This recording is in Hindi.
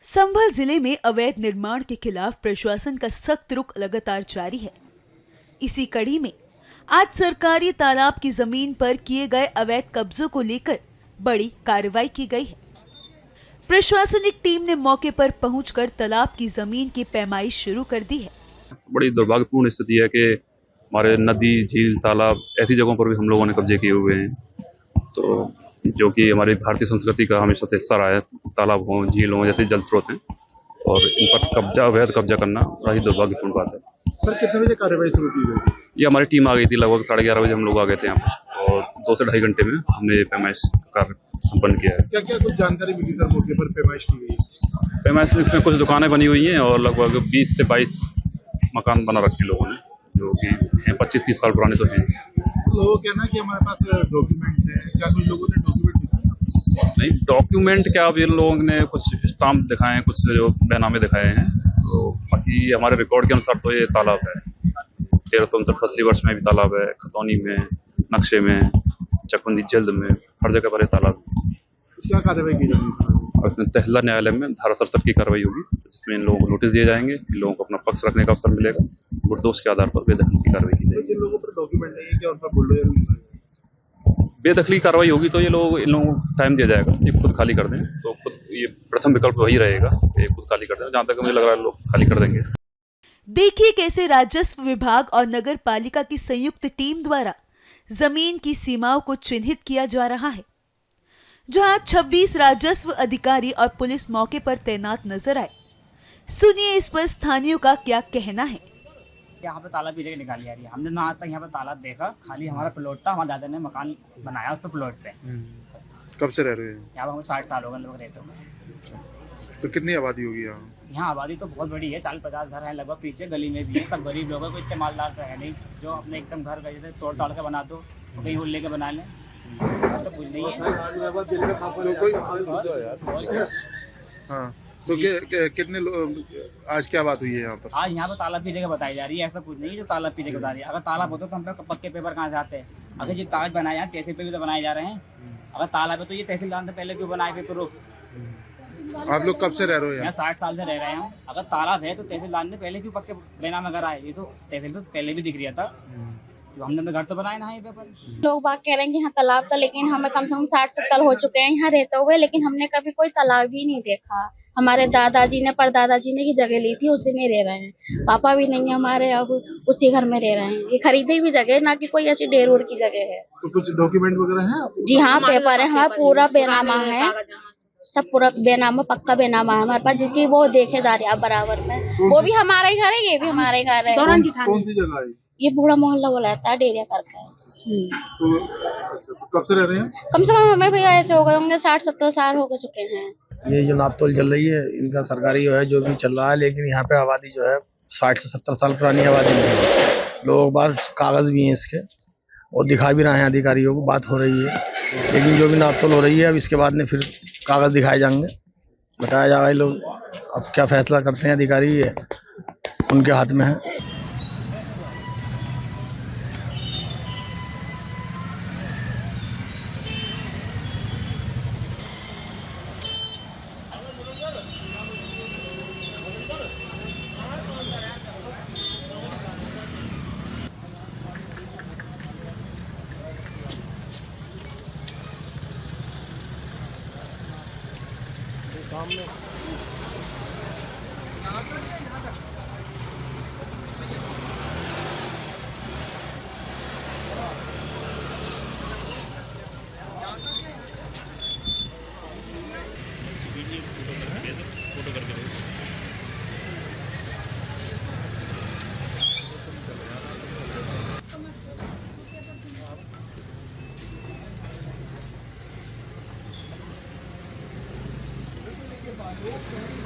संभल जिले में अवैध निर्माण के खिलाफ प्रशासन का सख्त रुख लगातार जारी है। इसी कड़ी में आज सरकारी तालाब की जमीन पर किए गए अवैध कब्जों को लेकर बड़ी कार्रवाई की गई है। प्रशासनिक टीम ने मौके पर पहुंचकर तालाब की जमीन की पैमाइश शुरू कर दी है। बड़ी दुर्भाग्यपूर्ण स्थिति है कि हमारे नदी, झील, तालाब ऐसी जगहों पर भी हम लोगों ने कब्जे किए हुए हैं, तो जो कि हमारी भारतीय संस्कृति का हमेशा से हिस्सा रहा है। तालाब हों, झील हों, जैसे जल स्रोत हैं, और इन पर अवैध कब्जा करना बड़ा ही दुर्भाग्यपूर्ण बात है। सर, कितने बजे कार्रवाई शुरू की गई? ये हमारी टीम आ गई थी, लगभग 11:30 बजे हम लोग आ गए थे यहाँ पर, और 2 से ढाई घंटे में हमने पैमाइश कार्य संपन्न किया है। क्या क्या कुछ जानकारी मिली सर मौके पर पैमाइश की गई? पैमाइश में इसमें कुछ दुकानें बनी हुई हैं और लगभग 20 से 22 मकान बना रखे लोगों ने, जो कि 25-30 साल पुराने तो हैं। लोगों का कहना है कि हमारे पास डॉक्यूमेंट है, क्या कुछ लोगों ने डॉक्यूमेंट दिखाया? नहीं, डॉक्यूमेंट क्या, अब ये लोगों ने कुछ स्टाम्प दिखाए हैं, कुछ जो बैनामे दिखाए हैं, तो बाकी हमारे रिकॉर्ड के अनुसार तो ये तालाब है। 1359 फसली वर्ष में भी तालाब है, खतौनी में, नक्शे में, चकबंदी जल्द में, हर जगह पर ये तालाब है। क्या कार्रवाई की जाएगी? और इसमें तहसीलदार न्यायालय में धारा 67 की कार्रवाई होगी, जिसमें इन लोगों को नोटिस दिए जाएंगे, इन लोगों को अपना पक्ष रखने का अवसर मिलेगा, गुरदोष के आधार पर बेदखली की कार्रवाई की जाएगी। जिन लोगों पर डॉक्यूमेंट नहीं है, क्या उन पर बुलडोजर बेदखली कार्रवाई होगी तो इन लोगों को टाइम दिया जाएगा, ये खुद खाली कर दें, तो खुद ये प्रथम विकल्प वही रहेगा, ये खुद खाली कर दें। जहाँ तक मुझे लग रहा है लोग खाली कर देंगे। देखिए कैसे राजस्व विभाग और नगर पालिका की संयुक्त टीम द्वारा जमीन की सीमाओं को चिन्हित किया जा रहा है, जहां 26 राजस्व अधिकारी और पुलिस मौके पर तैनात नजर आए। सुनिए इस पर स्थानीयों का क्या कहना है। यहाँ पे तालाब की जगह निकाली जा रही है। हमने ना आज तक यहाँ पे तालाब देखा, खाली हमारा प्लॉट था, हमारे दादा ने मकान बनाया उस पर प्लॉट पे। कब से रह रहे हैं? यहाँ पे हमें 60 साल हो गए लोग रहते हुए। तो कितनी आबादी होगी यहाँ? यहाँ आबादी तो बहुत बड़ी है, 40-50 घर हैं लगभग, पीछे गली में भी है। सब गरीब लोग हैं, कोई इतने मालदार तो है नहीं जो अपने एकदम घर का जैसे तोड़ ताड़ के बना दो, कहीं वो लेके बना लें, तो कुछ नहीं है। हाँ, तो कितने आज क्या बात हुई है यहाँ पर? आज यहाँ पे तालाब की जगह बताई जा रही है, ऐसा कुछ नहीं है जो तालाब की जगह बता रही है। अगर तालाब होता तो हम लोग पक्के पेपर कहाँ से आते हैं? अगर ये कागज बनाए हैं तहसील पे भी तो बनाए जा रहे हैं। अगर तालाब है तो ये तहसीलदार से पहले क्यों बनाए पेपर प्रूफ? आप लोग कब से रह रहे हो यहाँ? 60 साल से रह रहे हैं हम। अगर तालाब है तो तहसीलदार ने पहले क्यों पक्के बैनामे कराए? ये तो तहसील पे पहले भी दिख रहा था, तो हमने घर तो बनाए ना ये पेपर। लोग बात कह रहे हैं कि यहाँ तालाब था, लेकिन हमें कम से कम 60-70 हो चुके हैं यहाँ रहते हुए, लेकिन हमने कभी कोई तालाब ही नहीं देखा। हमारे दादाजी ने परदादाजी ने की जगह ली थी, उसी में रह रहे हैं। पापा भी नहीं है हमारे, अब उसी घर में रह रहे हैं। ये खरीदी हुई जगह है, ना कि कोई ऐसी ढेर की जगह है। तो कुछ डॉक्यूमेंट वगैरह है? जी हाँ, पेपर है, हमारा पूरा बेनामा है, सब पूरा बेनामा, पक्का बेनामा है हमारे पास, जिसकी वो देखे जा रही है बराबर में। वो भी हमारा ही घर है, ये भी हमारा ही घर है। कौन सी जगह है? ये बूढ़ा मोहल्ला बोलाता है, डेरिया करके। तो कब से रह रहे हैं? कम से कम हमें भैया ऐसे हो गए होंगे 60-70 साल हो गए चुके हैं। ये जो नापतोल चल रही है, इनका सरकारी जो है जो भी चल रहा है, लेकिन यहाँ पे आबादी जो है 60 से 70 साल पुरानी आबादी नहीं है। लोगों के पास कागज भी हैं इसके, और दिखा भी रहे हैं अधिकारियों को, बात हो रही है, लेकिन जो भी नापतोल हो रही है अब इसके बाद में फिर कागज दिखाए जाएंगे, बताया जाएगा। ये लोग अब क्या फैसला करते हैं अधिकारी, ये उनके हाथ में है। तो